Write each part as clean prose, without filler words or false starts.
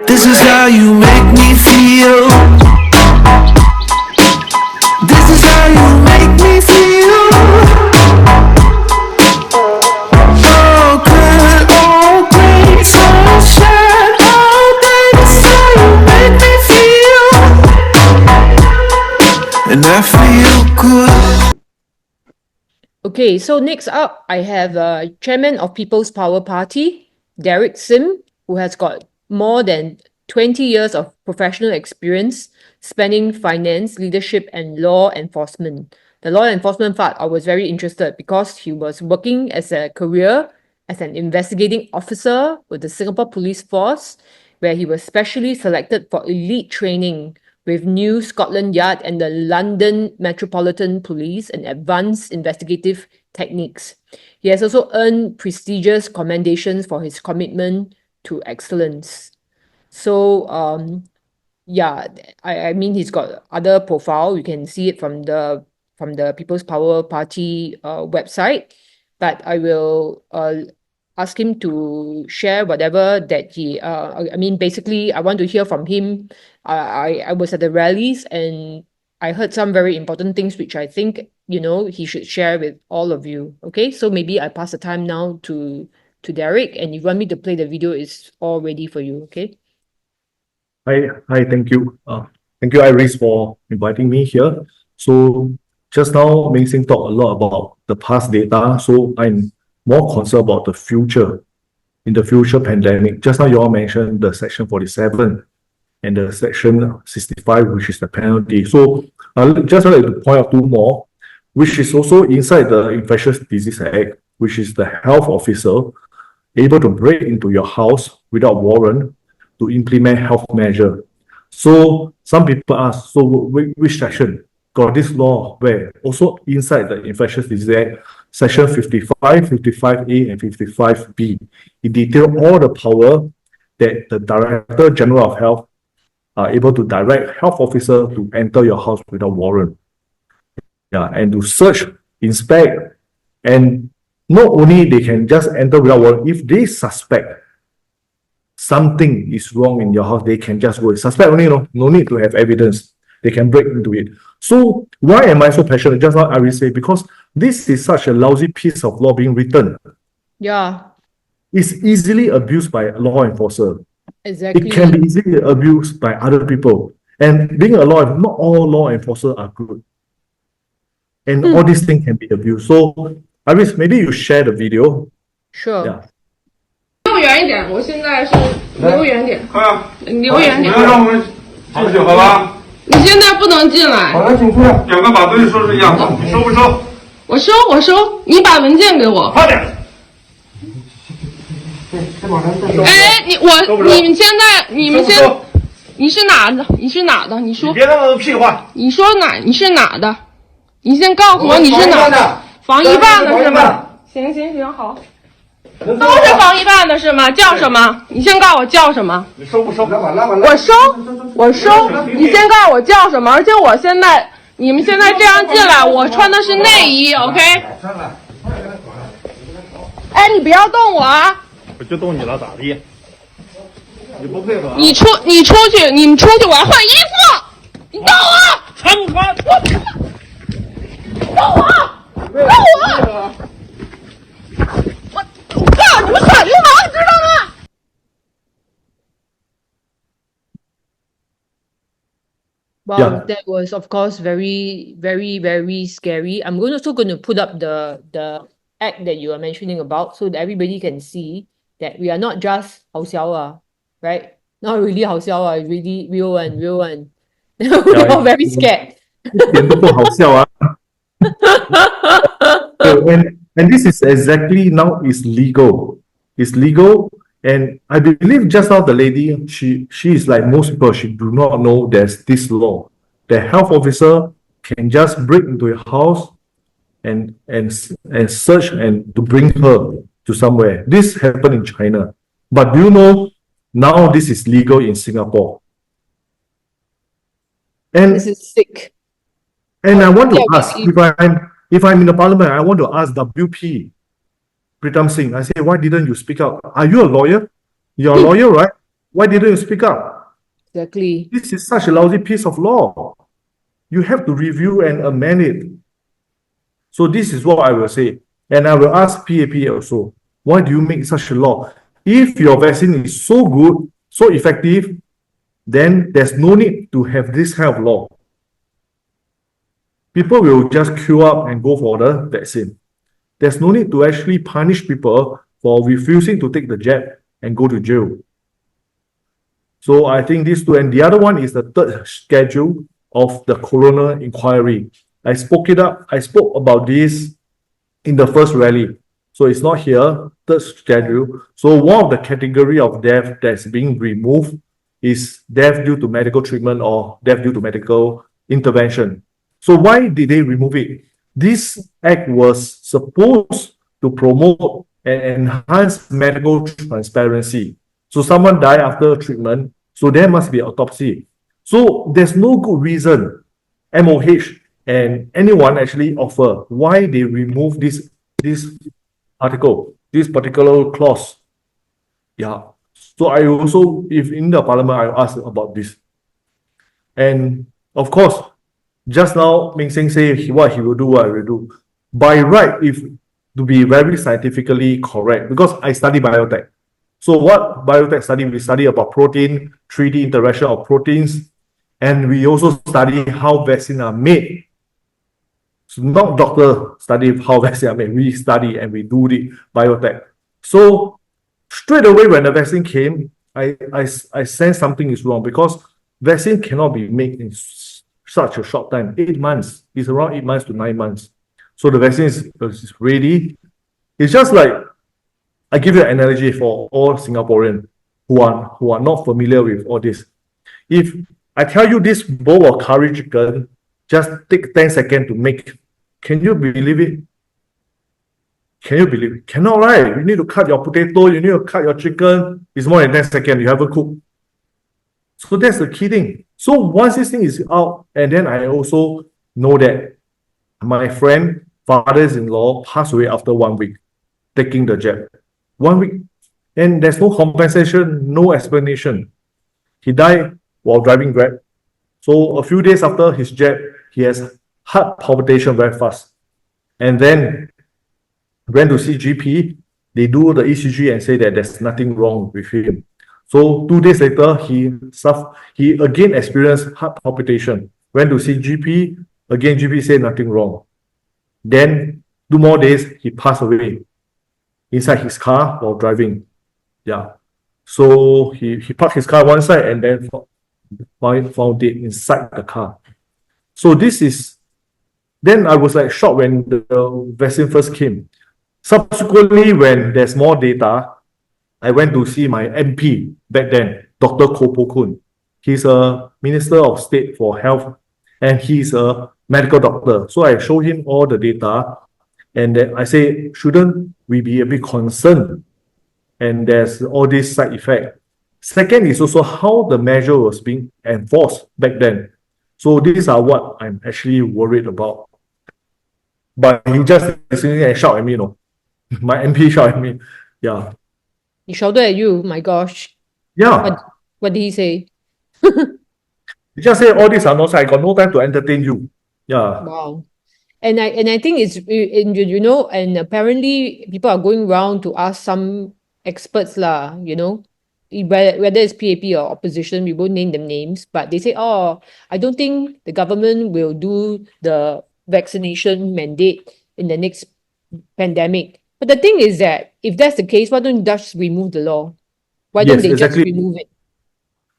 This is how you make me feel. This is how you make me feel. Oh, good, oh, great sunshine. Oh, baby, this is how you make me feel. And I feel good. Okay, so next up, I have Chairman of People's Power Party, Derrick Sim, who has got more than 20 years of professional experience spanning finance, leadership, and law enforcement. The law enforcement part, I was very interested because he was working as a career as an investigating officer with the Singapore Police Force, where he was specially selected for elite training with New Scotland Yard and the London Metropolitan Police and advanced investigative techniques. He has also earned prestigious commendations for his commitment to excellence. So, yeah, I mean he's got other profile. You can see it from the People's Power Party website, but I will ask him to share whatever that he I mean basically I want to hear from him. I was at the rallies and I heard some very important things which I think he should share with all of you. Okay, so maybe I pass the time now to Derrick, and if you want me to play the video, it's all ready for you. Okay. Hi, thank you. Thank you, Iris, for inviting me here. So just now, Meng Sing talked a lot about the past data. So I'm more concerned about the future, in the future pandemic. Just now, you all mentioned the Section 47 and the Section 65, which is the penalty. So I'll just like to point out two more, which is also inside the Infectious Disease Act, which is the health officer able to break into your house without warrant to implement health measure. So some people ask, so which section got this law where? Also inside the Infectious Disease Act, Section 55, 55A, and 55B. It details all the power that the Director General of Health are able to direct health officer to enter your house without warrant. Yeah, and to search, inspect, and not only they can just enter without warrant, if they suspect something is wrong in your house, they can just go. Suspect only, no need to have evidence. They can break into it. So why am I so passionate? Just like I will say, because this is such a lousy piece of law being written. Yeah. It's easily abused by a law enforcer. Exactly. It can be easily abused by other people. And being a law, not all law enforcers are good. And all these things can be abused. So, Iris, maybe you share the video. Sure. Yeah. 离我远一点，我现在是离我远点。快啊！离我远点。不要让我们进去，好吧？你现在不能进来。好了，请出来。两个把东西收拾一下，你收不收？我收，我收。你把文件给我。快点。哎，你们现在你是哪的？你是哪的？你说。你别那么屁话。你说你是哪的？你先告诉我你是哪的？防疫办的是吗？行，好。都是防疫办的是吗？叫什么？你先告诉我叫什么？你收不收？我收。你先告诉我叫什么？而且你们现在这样进来，我穿的是内衣 ，OK？ 哎，你不要动我啊！我就动你了，咋地？你不配合？你出去，你们出去，我要换衣服。你动我！穿不穿？动我！我告诉你们耍流氓，知道吗？ Wow, Yeah. that was of course very, very, very scary. I'm also going to put up the act that you are mentioning about so that everybody can see that we are not just 好笑啊, right? Not really 好笑啊, really real one. We're all very scared. 一点都不好笑啊。And this is exactly now is legal. It's legal, and I believe just now the lady, she is like most people, she do not know there's this law. The health officer can just break into your house and search and to bring her to somewhere. This happened in China, but do you know now this is legal in Singapore? And This is sick. And I want to ask, if I'm in the parliament, I want to ask WP, Pritam Singh, I say, why didn't you speak out? Are you a lawyer? You're a lawyer, right? Why didn't you speak up? Exactly. This is such a lousy piece of law. You have to review and amend it. So this is what I will say. And I will ask PAP also, why do you make such a law? If your vaccine is so good, so effective, then there's no need to have this kind of law. People will just queue up and go for the vaccine. There's no need to actually punish people for refusing to take the jab and go to jail. So I think these two, and the other one is the third schedule of the coroner inquiry. I spoke about this in the first rally. So it's not here, third schedule. So one of the category of death that's being removed is death due to medical treatment or death due to medical intervention. So why did they remove it? This act was supposed to promote and enhance medical transparency. So someone died after treatment, so there must be autopsy. So there's no good reason MOH and anyone actually offer why they remove this article, this particular clause. Yeah. So I also, if in the parliament, I ask about this. And of course, just now, Ming Seng say what he will do, what I will do. By right, if to be very scientifically correct, because I study biotech. So what biotech study? We study about protein, 3D interaction of proteins, and we also study how vaccines are made. So not doctor study how vaccines are made. We study and we do the biotech. So straight away when the vaccine came, I sensed something is wrong because vaccine cannot be made in such a short time. 8 months. It's around 8 months to 9 months. So the vaccine is ready. It's just like, I give you an analogy for all Singaporeans who are not familiar with all this. If I tell you this bowl of curry chicken, just take 10 seconds to make. Can you believe it? Can you believe it? Cannot, right? You need to cut your potato, you need to cut your chicken. It's more than 10 seconds. You haven't cooked. So that's the key thing. So once this thing is out, and then I also know that my friend, father-in-law, passed away after 1 week taking the jab. 1 week. And there's no compensation, no explanation. He died while driving Grab. So a few days after his jab, he has heart palpitation very fast. And then went to see GP. They do the ECG and say that there's nothing wrong with him. So 2 days later, he again experienced heart palpitation. Went to see GP. Again, GP said nothing wrong. Then 2 more days, he passed away inside his car while driving. Yeah. So he parked his car one side and then found it inside the car. So then I was like shocked when the vaccine first came. Subsequently, when there's more data, I went to see my MP back then, Dr. Koh Poh Kun. He's a Minister of State for Health and he's a medical doctor. So I showed him all the data and then I say, shouldn't we be a bit concerned? And there's all this side effect. Second is also how the measure was being enforced back then. So these are what I'm actually worried about. But he just listening and shout at me, My MP shout at me. Yeah. He shouted at you, my gosh. Yeah. What did he say? He just say all these are nonsense. I got no time to entertain you. Yeah. Wow. And I think it's, and apparently people are going around to ask some experts lah, whether it's PAP or opposition, we won't name them names, but they say, I don't think the government will do the vaccination mandate in the next pandemic. But the thing is that if that's the case, why don't you just remove the law? Why don't they just remove it?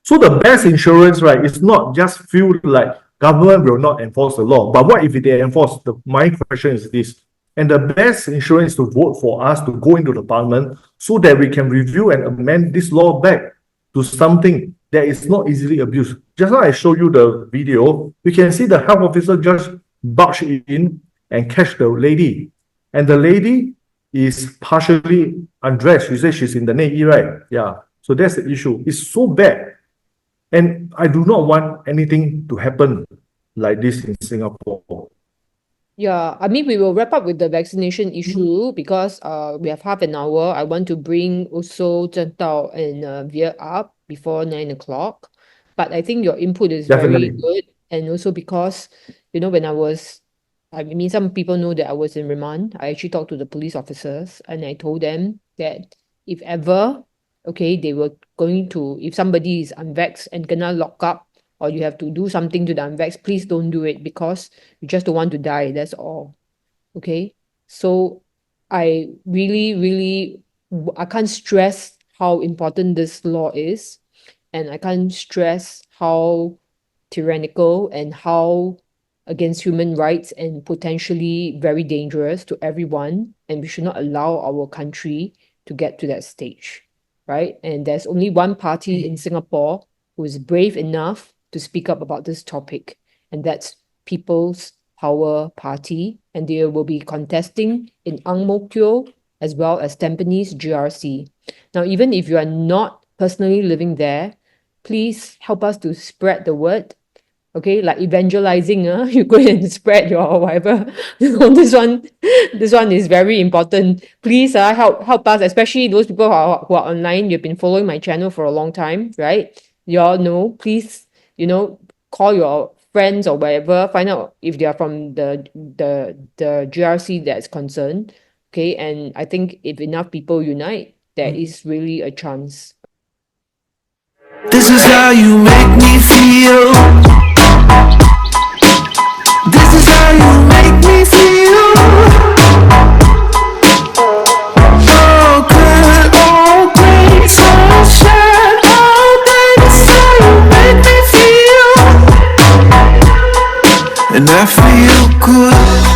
So the best insurance, right, is not just feel like government will not enforce the law. But what if they enforce? My question is this. And the best insurance is to vote for us to go into the parliament so that we can review and amend this law back to something that is not easily abused. Just like I showed you the video, we can see the health officer just barge in and catch the lady. And the lady is partially undressed. She says she's in the Navy, right? Yeah. So that's the issue. It's so bad. And I do not want anything to happen like this in Singapore. Yeah, I mean, we will wrap up with the vaccination issue because we have half an hour. I want to bring also Zhen Dao and Veer up before 9 o'clock. But I think your input is very Definitely. good. And also because, when I mean, some people know that I was in remand. I actually talked to the police officers and I told them that if ever, okay, they were going to, if somebody is unvaxxed and gonna lock up or you have to do something to the unvaxxed, please don't do it because you just don't want to die, that's all. Okay, so I really really I can't stress how important this law is, and I can't stress how tyrannical and how against human rights and potentially very dangerous to everyone, and we should not allow our country to get to that stage, right? And there's only one party in Singapore who is brave enough to speak up about this topic, and that's People's Power Party, and they will be contesting in Ang Mo Kio as well as Tampines GRC. Now, even if you are not personally living there, please help us to spread the word. Okay, like evangelizing, you go and spread your whatever. This one is very important. Please, help us, especially those people who are online. You've been following my channel for a long time, right? You all know. Please, call your friends or whatever. Find out if they are from the GRC that's concerned. Okay, and I think if enough people unite, there is really a chance. This is how you make me feel. This is how you make me feel.